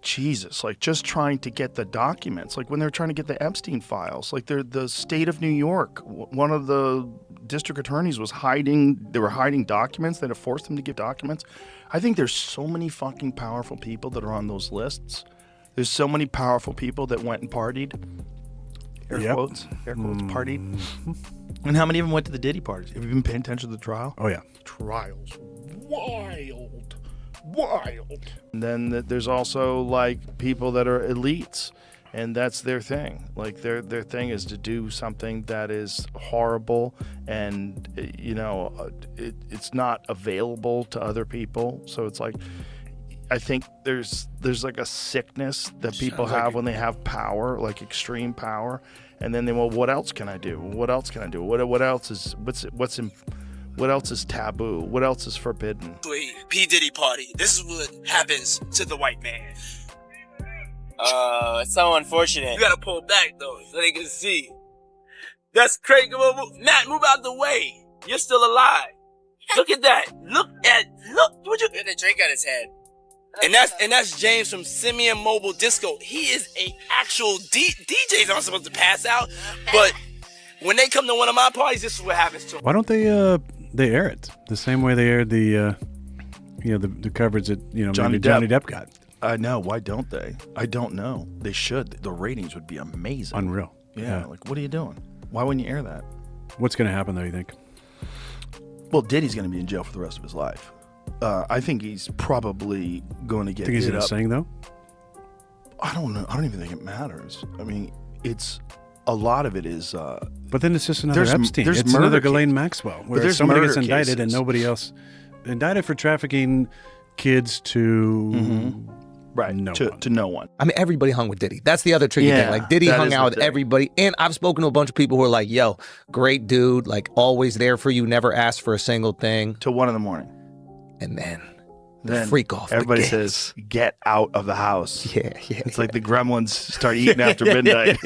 Jesus, like just trying to get the documents, like when they're trying to get the Epstein files, like the state of New York, one of the district attorneys was they were hiding documents. They had to force them to give documents. I think there's so many fucking powerful people that are on those lists. There's so many powerful people that went and partied. Air quotes, partied. And how many of them went to the Diddy parties? Have you been paying attention to the trial? Oh, yeah. Trials. Wild. And then there's also like people that are elites, and that's their thing. Like their thing is to do something that is horrible, and it's not available to other people. So it's like, I think there's like a sickness that people have when they have power, like extreme power, and then what else can I do? What else can I do? What else is what else is taboo? What else is forbidden? P. Diddy party. This is what happens to the white man. It's so unfortunate. You gotta pull back though, so they can see. That's crazy. Matt, move out the way. You're still alive. Look at that. Look. What you? He had a drink on his head. And that's James from Simeon Mobile Disco. He is a actual DJ's not supposed to pass out, but when they come to one of my parties, this is what happens to them. Why don't they air it the same way they aired the coverage that Johnny Depp got? I know. Why don't they? I don't know. They should. The ratings would be amazing. Unreal. Yeah. Like, what are you doing? Why wouldn't you air that? What's going to happen though, you think? Well, Diddy's going to be in jail for the rest of his life. I think he's probably going to get. Think he's going to sing though? I don't know. I don't even think it matters. I mean, a lot of it is. But then it's just another Epstein. It's another Ghislaine Maxwell, where somebody gets indicted and nobody else indicted for trafficking kids to to no one. I mean, everybody hung with Diddy. That's the other tricky thing. Like Diddy hung out with everybody, and I've spoken to a bunch of people who are like, "Yo, great dude, like always there for you, never asked for a single thing." Till 1 a.m, and then freak off. Everybody says, "Get out of the house." Yeah. It's like the gremlins start eating after midnight.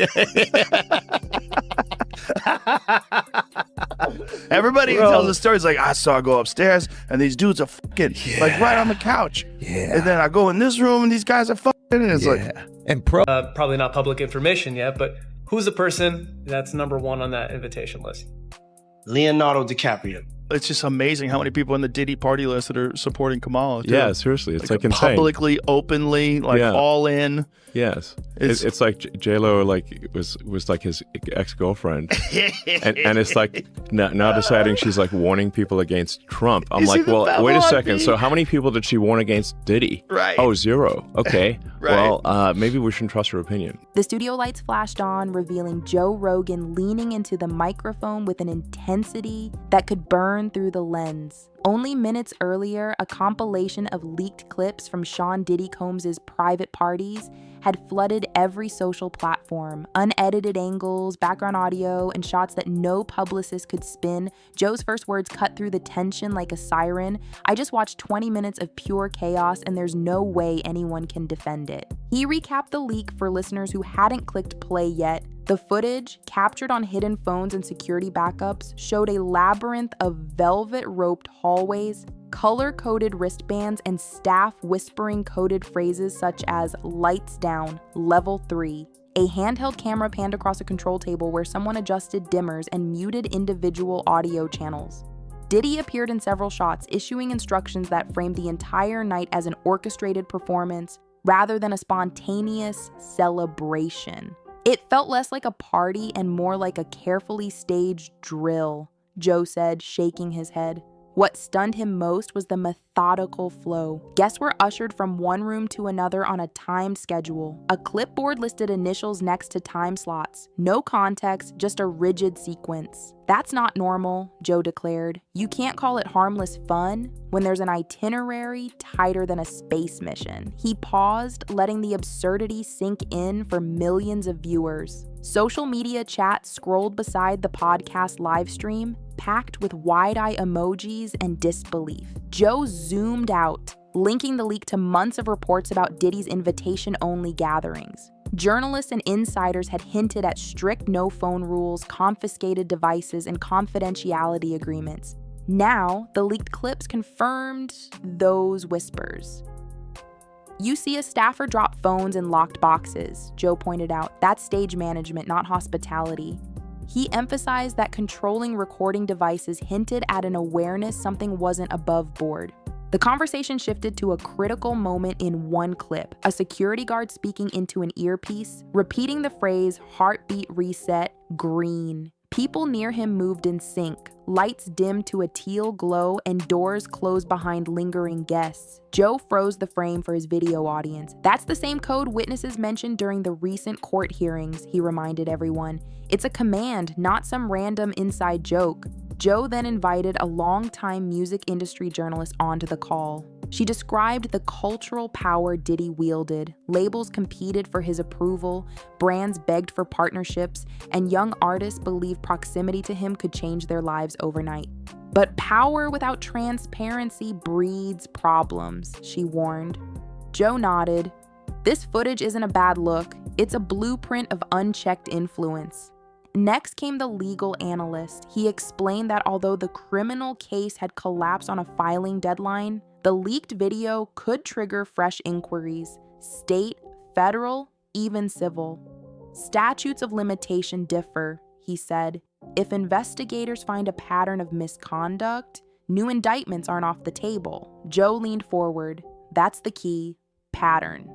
Everybody tells the stories like, I saw I go upstairs and these dudes are fucking like right on the couch. Yeah. And then I go in this room and these guys are fucking, and it's like, and probably not public information yet, but who's the person that's number one on that invitation list? Leonardo DiCaprio. It's just amazing how many people in the Diddy party list that are supporting Kamala. Too. Yeah, seriously, it's like insane. Publicly, openly, like all in. Yes, it's like J-Lo like was like his ex-girlfriend, and it's like now deciding she's like warning people against Trump. I'm like, well, wait a second. So how many people did she warn against Diddy? Right. Oh, 0. Okay. Right. Well, maybe we shouldn't trust her opinion. The studio lights flashed on, revealing Joe Rogan leaning into the microphone with an intensity that could burn through the lens. Only minutes earlier, a compilation of leaked clips from Sean Diddy Combs' private parties had flooded every social platform. Unedited angles, background audio, and shots that no publicist could spin. Joe's first words cut through the tension like a siren. I just watched 20 minutes of pure chaos, and there's no way anyone can defend it. He recapped the leak for listeners who hadn't clicked play yet. The footage, captured on hidden phones and security backups, showed a labyrinth of velvet-roped hallways, color-coded wristbands, and staff whispering coded phrases such as "lights down, level 3." A handheld camera panned across a control table where someone adjusted dimmers and muted individual audio channels. Diddy appeared in several shots, issuing instructions that framed the entire night as an orchestrated performance rather than a spontaneous celebration. It felt less like a party and more like a carefully staged drill, Joe said, shaking his head. What stunned him most was the methodical flow. Guests were ushered from one room to another on a timed schedule. A clipboard listed initials next to time slots. No context, just a rigid sequence. That's not normal, Joe declared. You can't call it harmless fun when there's an itinerary tighter than a space mission. He paused, letting the absurdity sink in for millions of viewers. Social media chat scrolled beside the podcast live stream, packed with wide-eye emojis and disbelief. Joe zoomed out, linking the leak to months of reports about Diddy's invitation-only gatherings. Journalists and insiders had hinted at strict no-phone rules, confiscated devices, and confidentiality agreements. Now, the leaked clips confirmed those whispers. You see a staffer drop phones in locked boxes, Joe pointed out. That's stage management, not hospitality. He emphasized that controlling recording devices hinted at an awareness something wasn't above board. The conversation shifted to a critical moment in one clip, a security guard speaking into an earpiece, repeating the phrase, heartbeat reset, green. People near him moved in sync, lights dimmed to a teal glow and doors closed behind lingering guests. Joe froze the frame for his video audience. That's the same code witnesses mentioned during the recent court hearings, he reminded everyone. It's a command, not some random inside joke. Joe then invited a longtime music industry journalist onto the call. She described the cultural power Diddy wielded. Labels competed for his approval, brands begged for partnerships, and young artists believed proximity to him could change their lives overnight. But power without transparency breeds problems, she warned. Joe nodded. This footage isn't a bad look. It's a blueprint of unchecked influence. Next came the legal analyst. He explained that although the criminal case had collapsed on a filing deadline, the leaked video could trigger fresh inquiries, state, federal, even civil. Statutes of limitation differ, he said. If investigators find a pattern of misconduct, new indictments aren't off the table. Joe leaned forward. That's the key, pattern.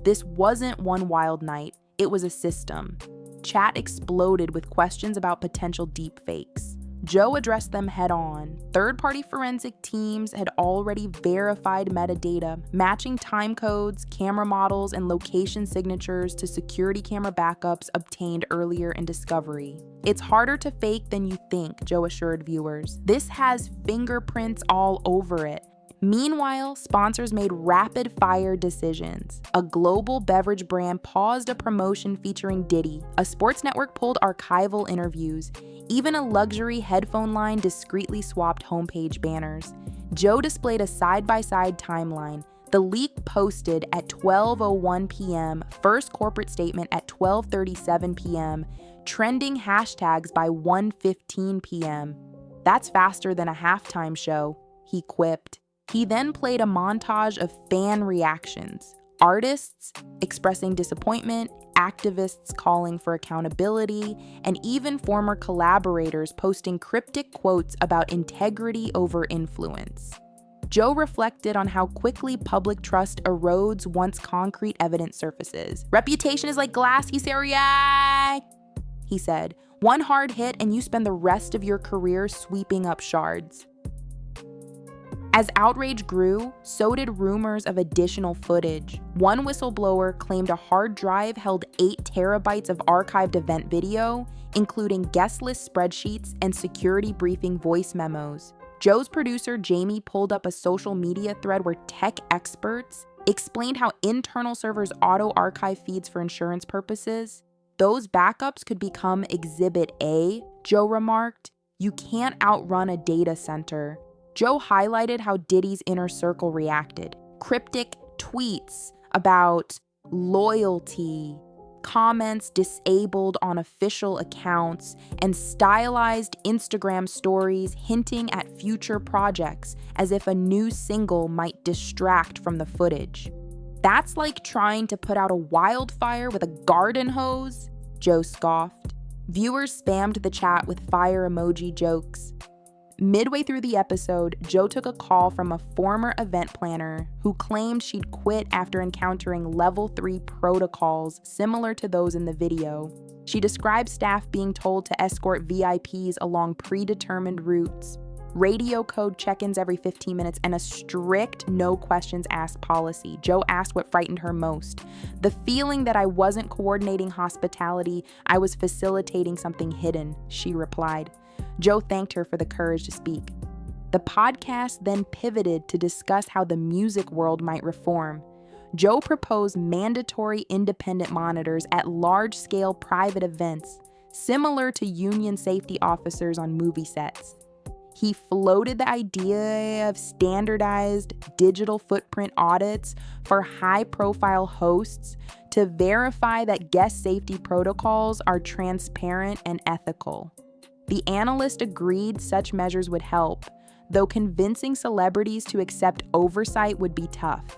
This wasn't one wild night. It was a system. Chat exploded with questions about potential deepfakes. Joe addressed them head-on. Third-party forensic teams had already verified metadata, matching time codes, camera models, and location signatures to security camera backups obtained earlier in discovery. It's harder to fake than you think, Joe assured viewers. This has fingerprints all over it. Meanwhile, sponsors made rapid-fire decisions. A global beverage brand paused a promotion featuring Diddy. A sports network pulled archival interviews. Even a luxury headphone line discreetly swapped homepage banners. Joe displayed a side-by-side timeline. The leak posted at 12:01 p.m., first corporate statement at 12:37 p.m., trending hashtags by 1:15 p.m. That's faster than a halftime show, he quipped. He then played a montage of fan reactions, artists expressing disappointment, activists calling for accountability, and even former collaborators posting cryptic quotes about integrity over influence. Joe reflected on how quickly public trust erodes once concrete evidence surfaces. Reputation is like glass, he said. One hard hit and you spend the rest of your career sweeping up shards. As outrage grew, so did rumors of additional footage. One whistleblower claimed a hard drive held 8 terabytes of archived event video, including guest list spreadsheets and security briefing voice memos. Joe's producer, Jamie, pulled up a social media thread where tech experts explained how internal servers auto-archive feeds for insurance purposes. Those backups could become Exhibit A, Joe remarked. You can't outrun a data center. Joe highlighted how Diddy's inner circle reacted. Cryptic tweets about loyalty, comments disabled on official accounts, and stylized Instagram stories hinting at future projects as if a new single might distract from the footage. That's like trying to put out a wildfire with a garden hose, Joe scoffed. Viewers spammed the chat with fire emoji jokes. Midway through the episode, Joe took a call from a former event planner who claimed she'd quit after encountering level 3 protocols similar to those in the video. She described staff being told to escort VIPs along predetermined routes, radio code check-ins every 15 minutes, and a strict no questions asked policy. Joe asked what frightened her most. The feeling that I wasn't coordinating hospitality, I was facilitating something hidden, she replied. Joe thanked her for the courage to speak. The podcast then pivoted to discuss how the music world might reform. Joe proposed mandatory independent monitors at large-scale private events, similar to union safety officers on movie sets. He floated the idea of standardized digital footprint audits for high-profile hosts to verify that guest safety protocols are transparent and ethical. The analyst agreed such measures would help, though convincing celebrities to accept oversight would be tough.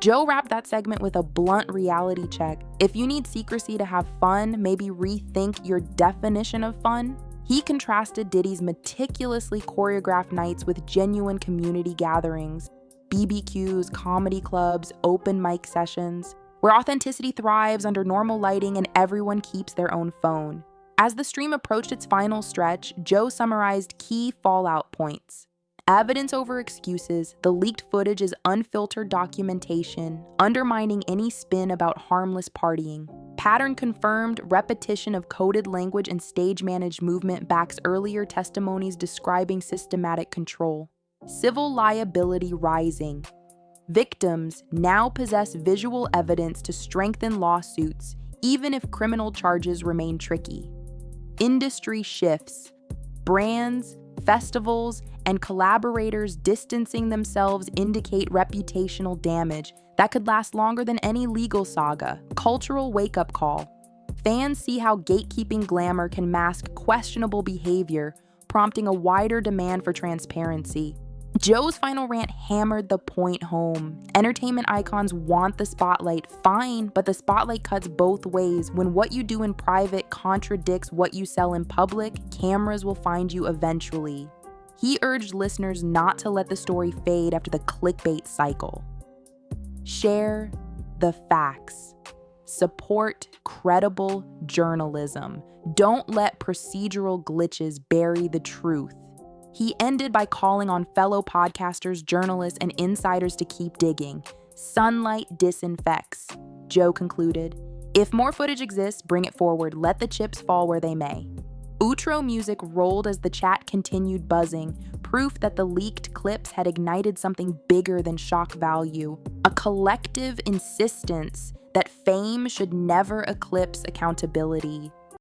Joe wrapped that segment with a blunt reality check. If you need secrecy to have fun, maybe rethink your definition of fun. He contrasted Diddy's meticulously choreographed nights with genuine community gatherings, BBQs, comedy clubs, open mic sessions, where authenticity thrives under normal lighting and everyone keeps their own phone. As the stream approached its final stretch, Joe summarized key fallout points. Evidence over excuses, the leaked footage is unfiltered documentation, undermining any spin about harmless partying. Pattern confirmed, repetition of coded language and stage-managed movement backs earlier testimonies describing systematic control. Civil liability rising. Victims now possess visual evidence to strengthen lawsuits, even if criminal charges remain tricky. Industry shifts. Brands, festivals, and collaborators distancing themselves indicate reputational damage that could last longer than any legal saga. Cultural wake-up call. Fans see how gatekeeping glamour can mask questionable behavior, prompting a wider demand for transparency. Joe's final rant hammered the point home. Entertainment icons want the spotlight, fine, but the spotlight cuts both ways. When what you do in private contradicts what you sell in public, cameras will find you eventually. He urged listeners not to let the story fade after the clickbait cycle. Share the facts. Support credible journalism. Don't let procedural glitches bury the truth. He ended by calling on fellow podcasters, journalists, and insiders to keep digging. Sunlight disinfects. Joe concluded, if more footage exists, bring it forward. Let the chips fall where they may. Outro music rolled as the chat continued buzzing, proof that the leaked clips had ignited something bigger than shock value, a collective insistence that fame should never eclipse accountability.